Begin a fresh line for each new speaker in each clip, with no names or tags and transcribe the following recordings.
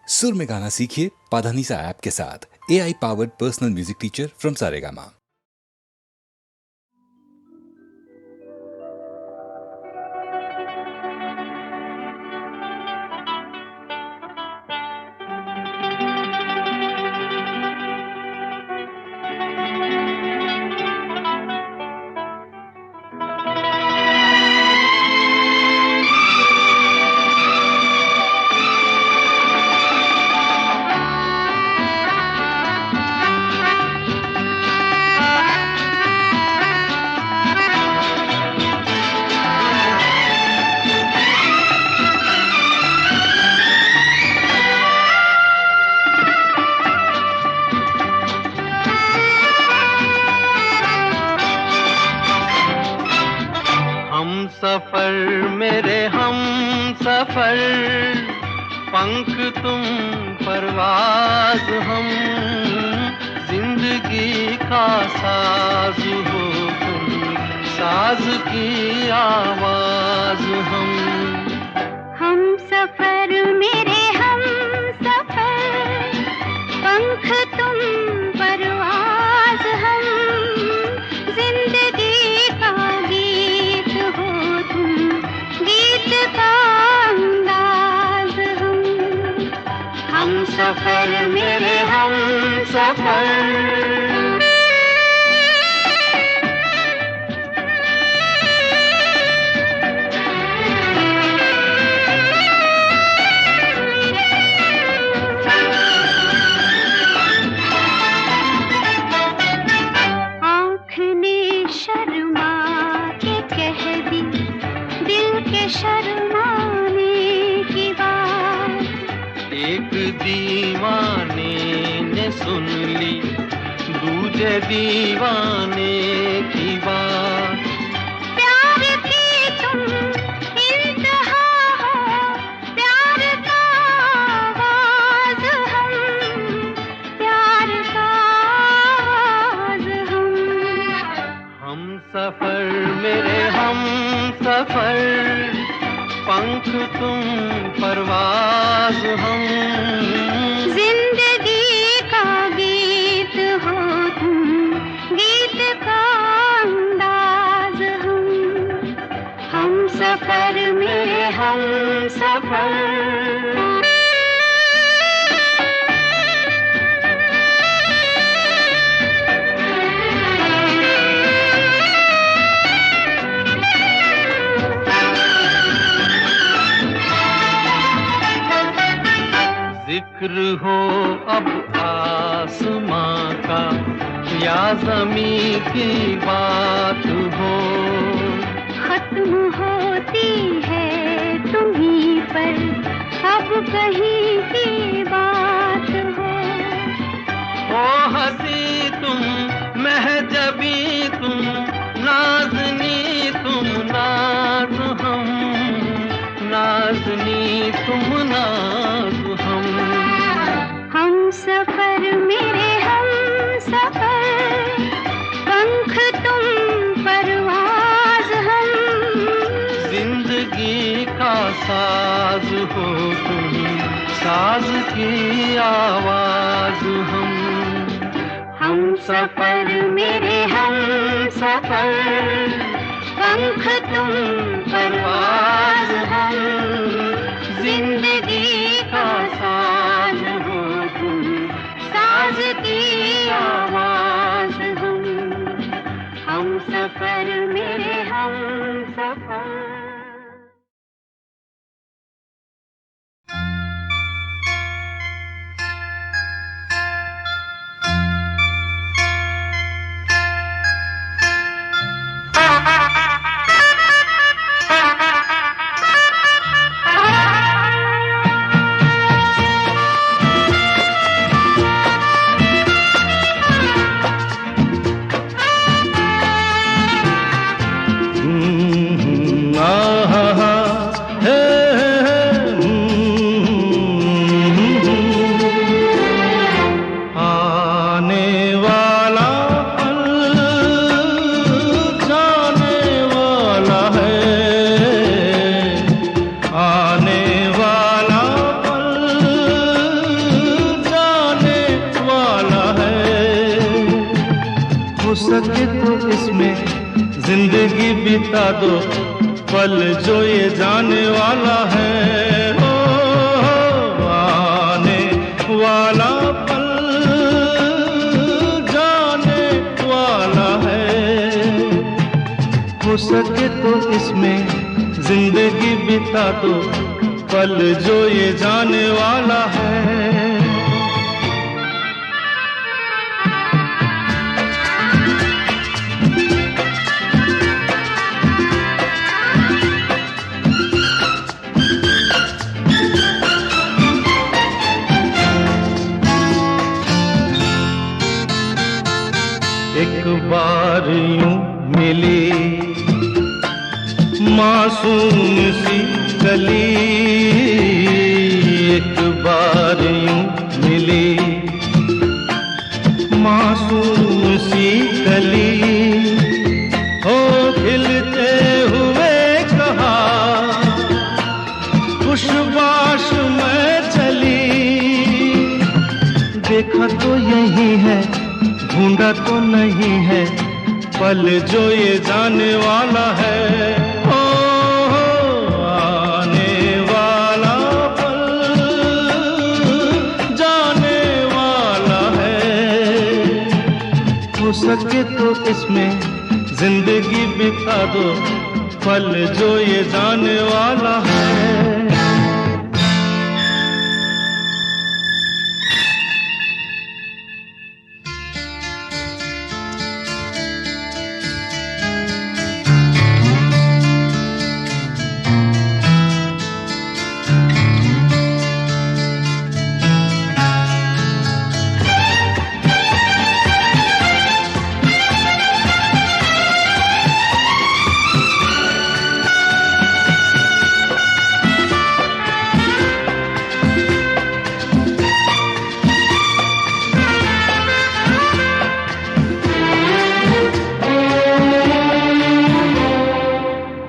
सुर में गाना सीखिए पाधानीसा ऐप के साथ। AI powered personal music teacher from Saregama.
सफर मेरे हम सफर, पंख तुम परवाज हम, जिंदगी का साज हो तुम, साज की आवाज हम
सफर मेरे हम सफर, पंख तुम परवाज हम, जिंदगी का गीत हो तुम, गीत का अंदाज हम सफर मेरे हम सफर। शर्माने की बात एक दीवाने ने सुन ली, दूजे दीवाने की बात। प्यार की तुम इंतहा हो, प्यार का आवाज हम, प्यार का आवाज हम सफर मेरे हम सफर, पंख तुम परवाज हम, जिंदगी का गीत हो तुम, गीत का अंदाज हम सफर मेरे हम सफर। जिक्र हो अब आसमां का या ज़मीं की बात हो, खत्म होती है तुम्हीं पर अब कहीं की बात हो हंसी तुम महजबी तुम, नाज़नी तुम नाज हम, नाज़नी तुम नाज हम सफर मेरे हम सफर, पंख तुम परवाज हम, जिंदगी का साज हो तुम, साज की आवाज हम सफर मेरे हम सफर, पंख तुम परवाज हम, जिंदगी का साज हो तुम, साज की आवाज हम सफर मेरे हम सफर।
सके तो इसमें जिंदगी बिता दो, पल जो ये जाने वाला है। हो आने वाला पल जाने वाला है। हो सके तो इसमें जिंदगी बिता दो, पल जो ये जाने वाला है। एक बार यूं मिली मासूम सी कली, एक बार यूं मिली मासूम सी कली। हो खिलते हुए कहा खुशबाश में चली, देखा तो यही है ढूंढा तो नहीं है, पल जो ये जाने वाला है। ओ आने वाला पल जाने वाला है। हो सके तो इसमें जिंदगी बिता दो, पल जो ये जाने वाला है।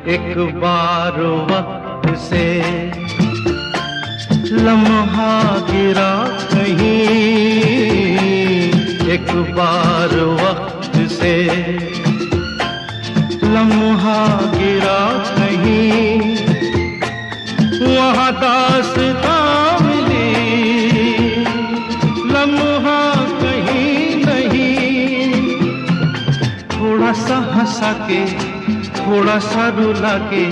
एक बार वक्त से लम्हा गिरा कहीं, एक बार वक्त से लम्हा गिरा कहीं, वहाँ दास्तां मिली लम्हा कहीं नहीं। थोड़ा सा हंसा के थोड़ा सा रुला के,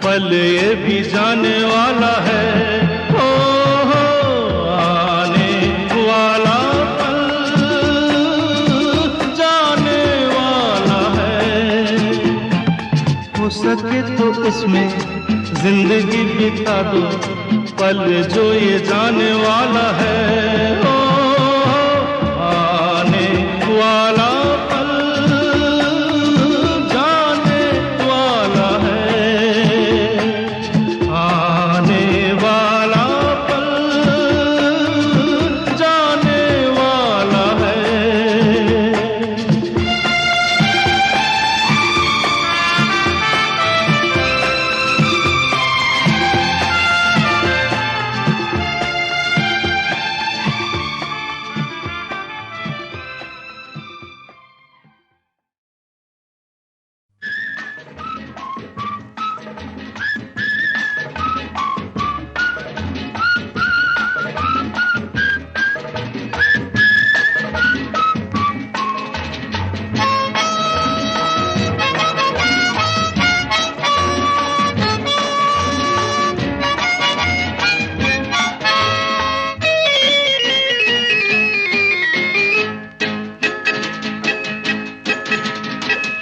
पल ये भी जाने वाला है। ओ आने वाला पल जाने वाला है। हो सके तो इसमें जिंदगी बिता दो, पल जो ये जाने वाला है। ओ आने वाला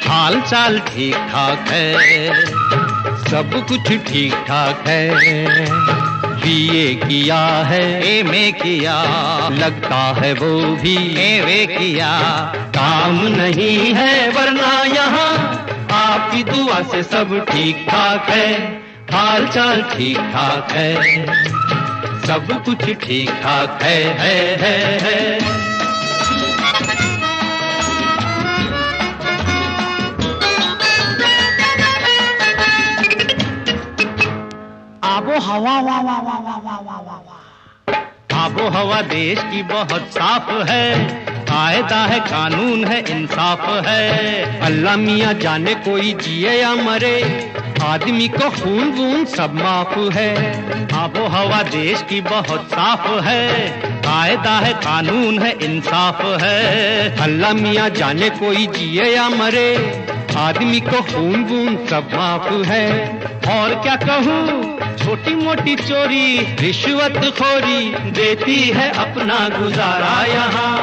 हाल चाल ठीक ठाक है, सब कुछ ठीक ठाक है। बीए किया है, एमए किया, लगता है वो भी एवे किया। काम नहीं है वरना यहाँ आपकी दुआ से सब ठीक ठाक है। हाल चाल ठीक ठाक है, सब कुछ ठीक ठाक है।
आबो हवा वाह वाह वाह वाह वाह वाह वाह वाह।
आबो हवा देश की बहुत साफ है, कायदा है, कानून है, इंसाफ है। अल्लाह मियाँ जाने कोई जिए या मरे, आदमी को खून वून सब माफ है। आबो हवा देश की बहुत साफ है, कायदा है, कानून है, इंसाफ है। अल्लाह मियाँ जाने कोई जिए या मरे, आदमी को खून वून सब माफ है। और क्या कहूँ, छोटी मोटी चोरी रिश्वत खोरी देती है अपना गुजारा यहाँ।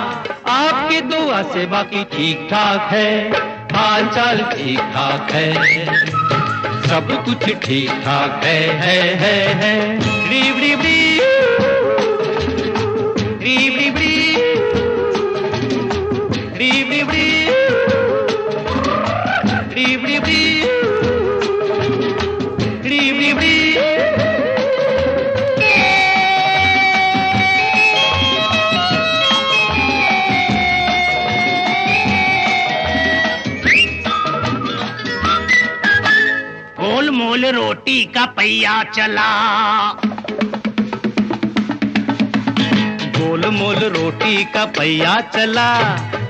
आपकी दुआ से बाकी ठीक ठाक है, हाल चाल ठीक ठाक है, सब कुछ ठीक ठाक है। रीब रीब रीब, रीब रीब रीब, रीब रीब रीब, रीब रीब रीब, रीब रीब रीब।
गोल मोल रोटी का पहिया चला,
गोल मोल रोटी का पहिया चला,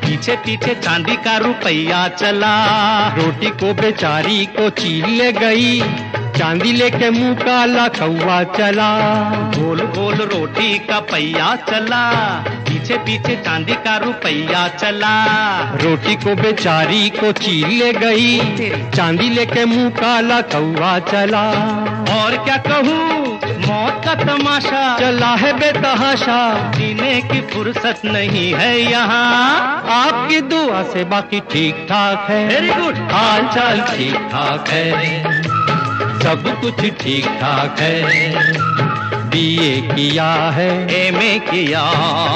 पीछे पीछे चांदी का रुपया चला। रोटी को बेचारी को चीर ले गई, चांदी लेके मुंह काला कौवा चला। गोल गोल रोटी का पहिया चला, पीछे पीछे चांदी का रुपया चला। रोटी को बेचारी को चीर ले गई, चांदी लेके मुंह काला कौवा चला। और क्या कहूँ, मौत का तमाशा चला है बेतहाशा, जीने की फुर्सत नहीं है यहाँ। आपकी दुआ से बाकी ठीक ठाक है, वेरी गुड, हाल चाल ठीक ठाक है, सब कुछ ठीक ठाक है। बीए किया है, एमए किया,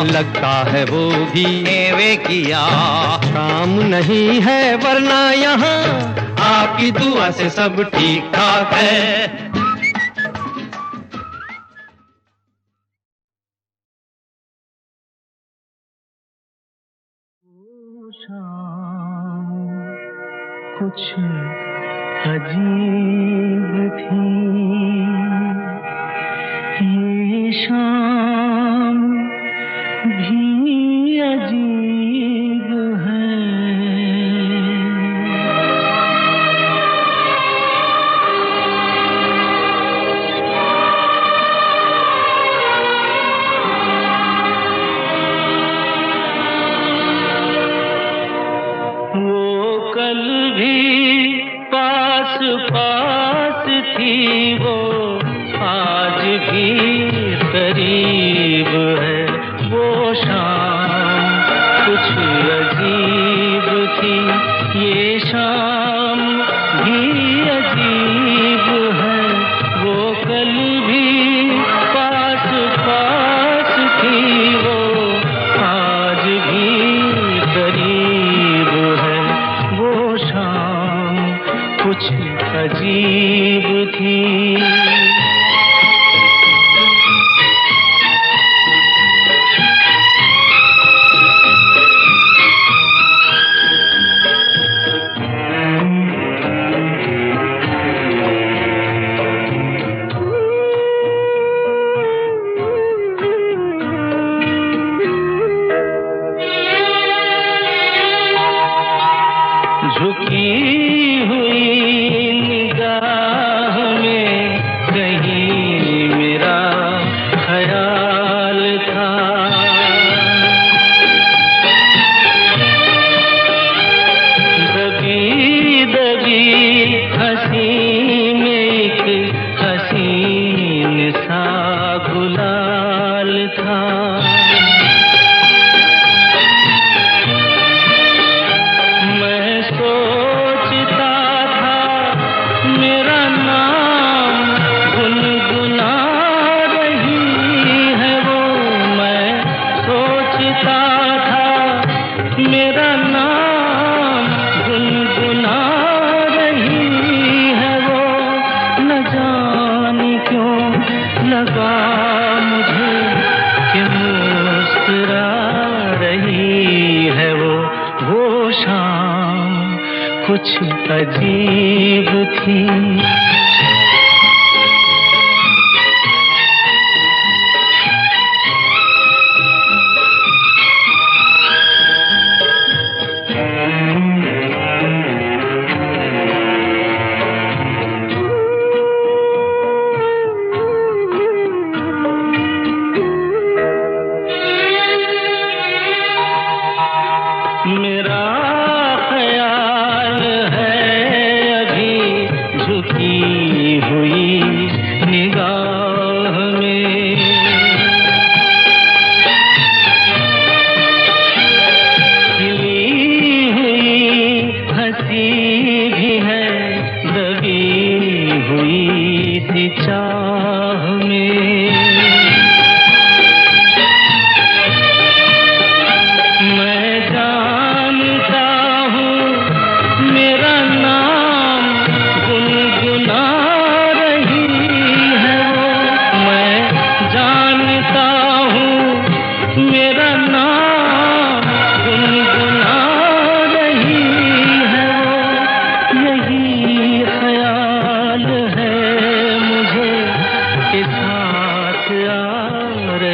लगता है वो भी एमए किया। काम नहीं है वरना यहाँ, आपकी दुआ से सब ठीक ठाक है।
कुछ अजीब थी ये शाम भी अजीब है। वो कल भी पास पास थी, वो आज भी करीब है। वो शाम कुछ अजीब थी, ये शाम भी अजीब है। वो कल भी पास पास थी, वो आज भी करीब है। वो शाम कुछ अजीब थी। झुकी हुई निगाह में कहीं मेरा ख्याल था। दबी दबी हंसी में एक हसीन सा गुलाल था। मेरा नाम गुनगुना रही है वो, न जाने क्यों लगा मुझे कि मुस्कुरा रही है वो शाम कुछ अजीब थी।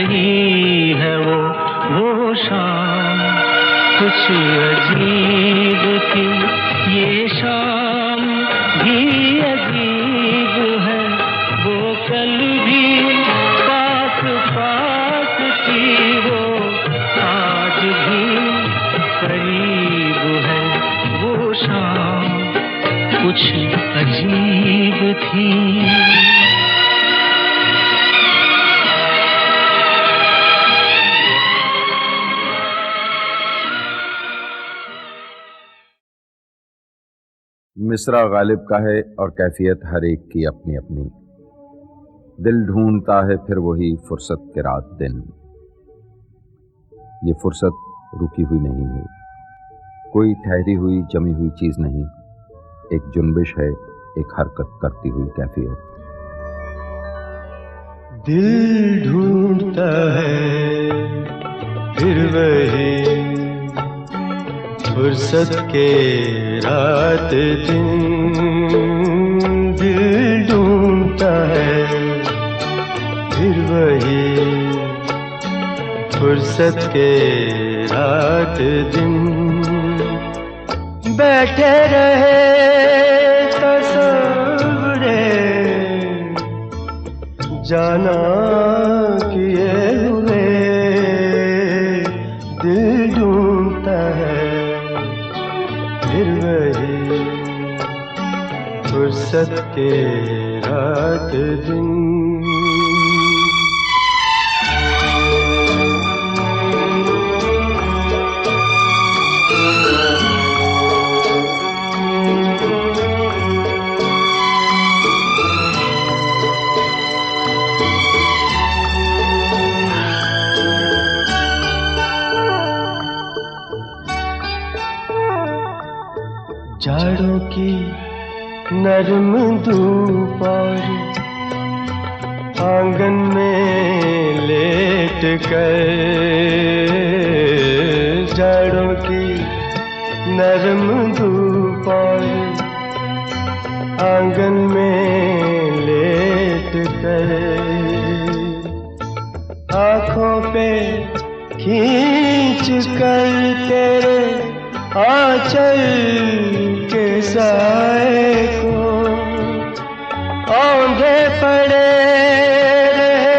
रही है वो शाम, कुछ अजीब थी ये शाम भी अजीब है, वो कल भी पास पास थी, वो आज भी करीब है, वो शाम कुछ अजीब थी।
मिसरा गालिब का है और कैफियत हर एक की अपनी अपनी। दिल ढूंढता है फिर वही फुर्सत के रात दिन। ये फुर्सत रुकी हुई नहीं है, कोई ठहरी हुई जमी हुई चीज नहीं, एक जुनबिश है, एक हरकत करती हुई कैफियत।
दिल ढूंढता है फिर वही फुर्सत के रात दिन, दिल ढूंढता है फिर वही फुर्सत के रात दिन। बैठे रहे तस्वुरे जाना किए हुए, दिल ढूंढता है फिर वही फुर्सत के रात दिन। जाड़ों की नरम धूप और आंगन में लेट कर, जाड़ों की नरम धूप और आंगन में लेट कर, आँखों पे खींच कर तेरे आंचल के साए को औंधे पड़े रहे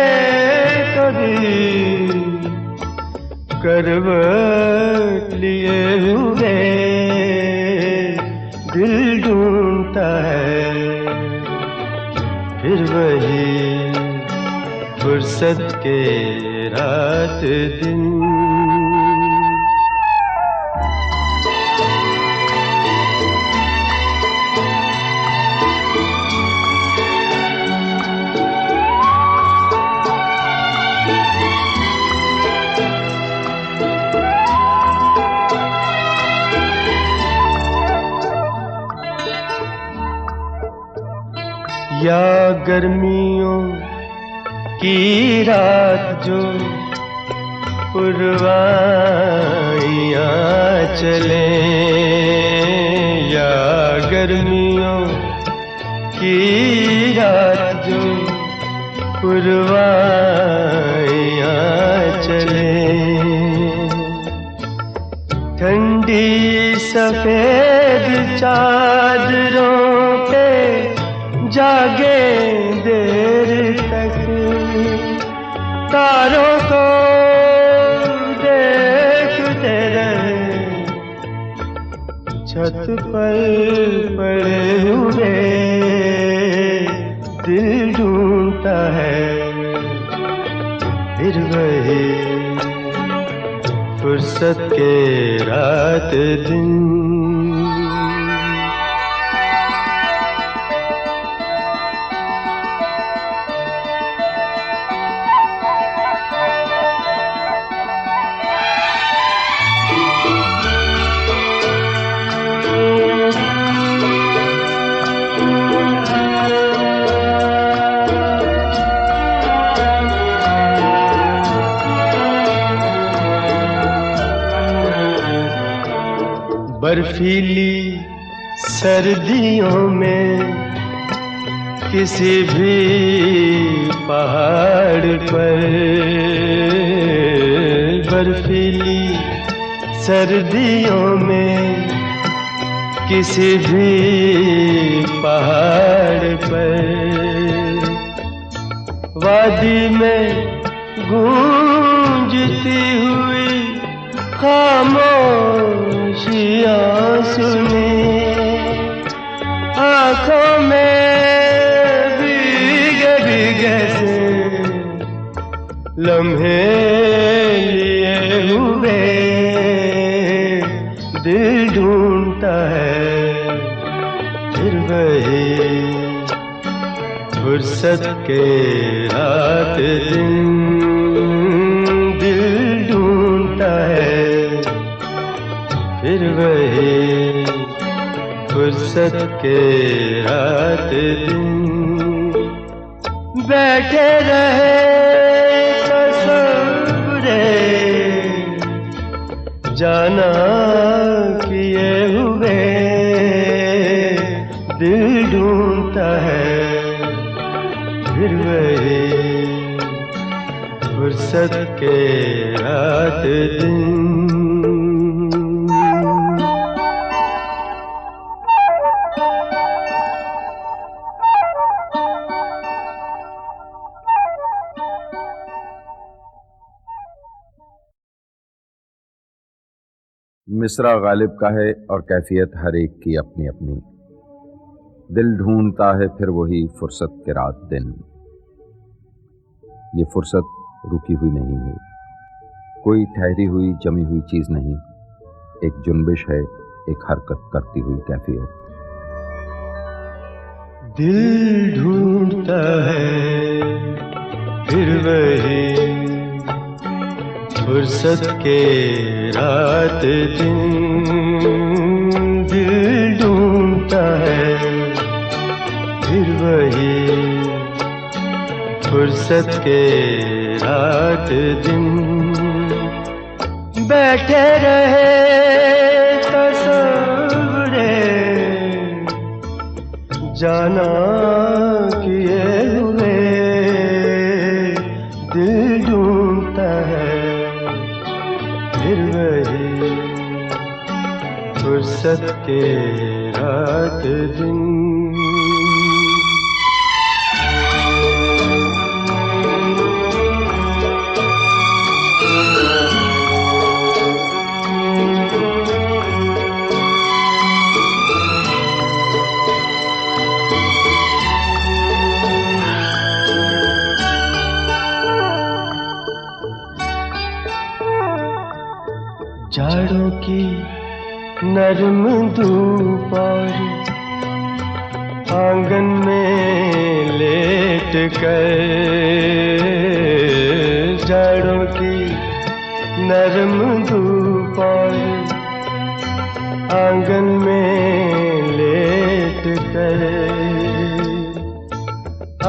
कभी, करवट लिए हुए दिल ढूंढता है फिर वही फुर्सत के रात दिन। या गर्मियों की रात जो पुरवाइयाँ चले, या गर्मियों की रात जो पुरवाइयाँ चले, ठंडी सफेद चादरों पे जागे देर तक, तारों को देखते रहे छत पर पड़े हुए, दिल ढूंढता है फिर वही फुर्सत के रात दिन। बर्फीली सर्दियों में किसी भी पहाड़ पर बर्फीली सर्दियों में किसी भी पहाड़ पर वादी में गूंजती हुई खामोशियां सुने आँखों में भीगे भीगे से लम्हे लिए हुए दिल ढूंढता है फिर वही फुर्सत के रात दिन दिल ढूंढता है फिर वही फुर्सत के रात दिन बैठे रहे तस्वुरे जाना किए हुए दिल ढूंढता है फिर वही फुर्सत के रात दिन
मिसरा गालिब का है और कैफियत हर एक की अपनी अपनी। दिल ढूंढता है फिर वही फुर्सत के रात दिन। ये फुर्सत रुकी हुई नहीं है, कोई ठहरी हुई जमी हुई चीज नहीं, एक जुनबिश है, एक हरकत करती हुई कैफियत।
दिल ढूंढता है फिर वही फुर्सत के रात दिन दिल ढूंढता है फिर वही फुर्सत के रात दिन बैठे रहे तस्वुरे जाना किए हुए दिल ढूंढता है फिर वही फुर्सत के रात दिन जाड़ों की नरम धूप और आंगन में लेट कर जाड़ों की नरम धूप और आंगन में लेट कर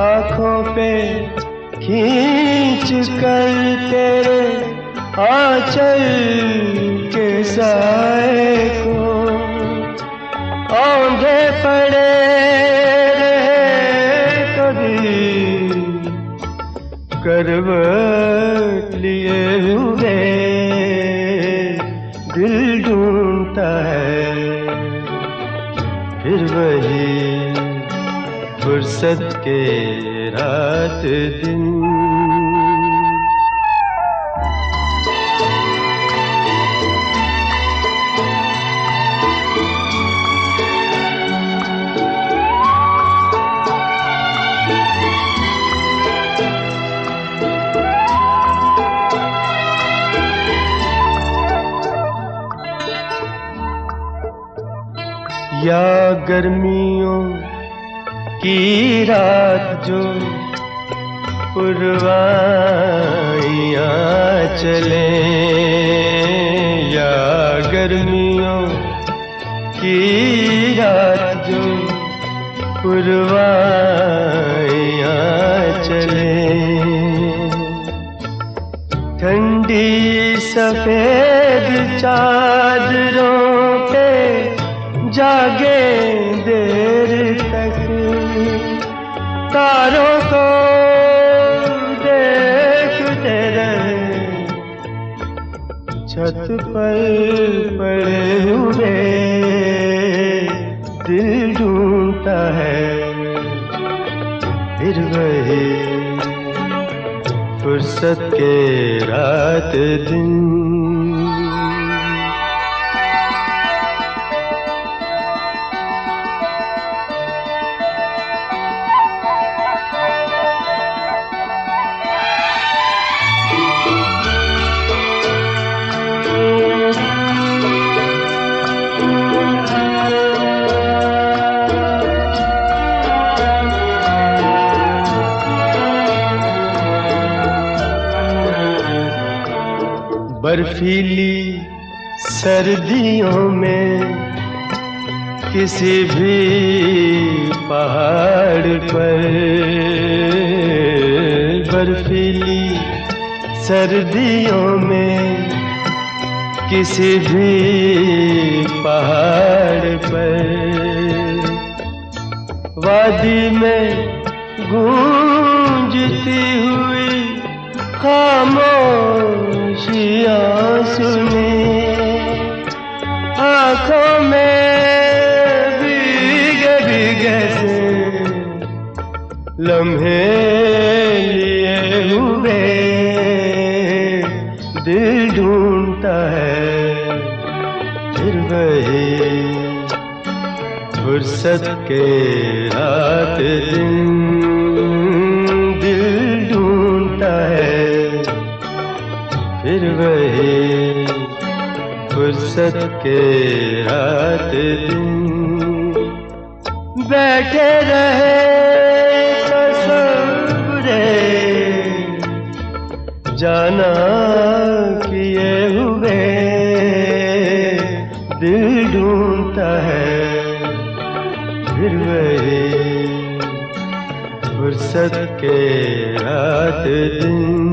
आँखों पे खींच कर तेरे आंचल के साए को औंधे पड़े रहे कभी करवट लिए हुए दिल ढूंढता है फिर वही फुर्सत के रात दिन या गर्मियों की रात जो पुरवाइयाँ चले या गर्मियों की रात जो पुरवाइयाँ चले ठंडी सफेद चादरों पे जागे देर तक तारों को देखते रहे, छत पर पड़े हुए दिल ढूंढता है फिर वही फुर्सत के रात दिन। बर्फीली सर्दियों में किसी भी पहाड़ पर, बर्फीली सर्दियों में किसी भी पहाड़ पर, वादी में गूंजती हुई खामोशियाँ सुनी, आँखों में भीगे भीगे से लम्हे लिए हुए दिल ढूंढता है फिर वही फुर्सत के रात दिन। दिल ढूंढता है फिर वही फुर्सत के रात दिन। बैठे रहे तसव्वुरे जाना किए हुए दिल ढूंढता है फिर वही फुर्सत के रात दिन।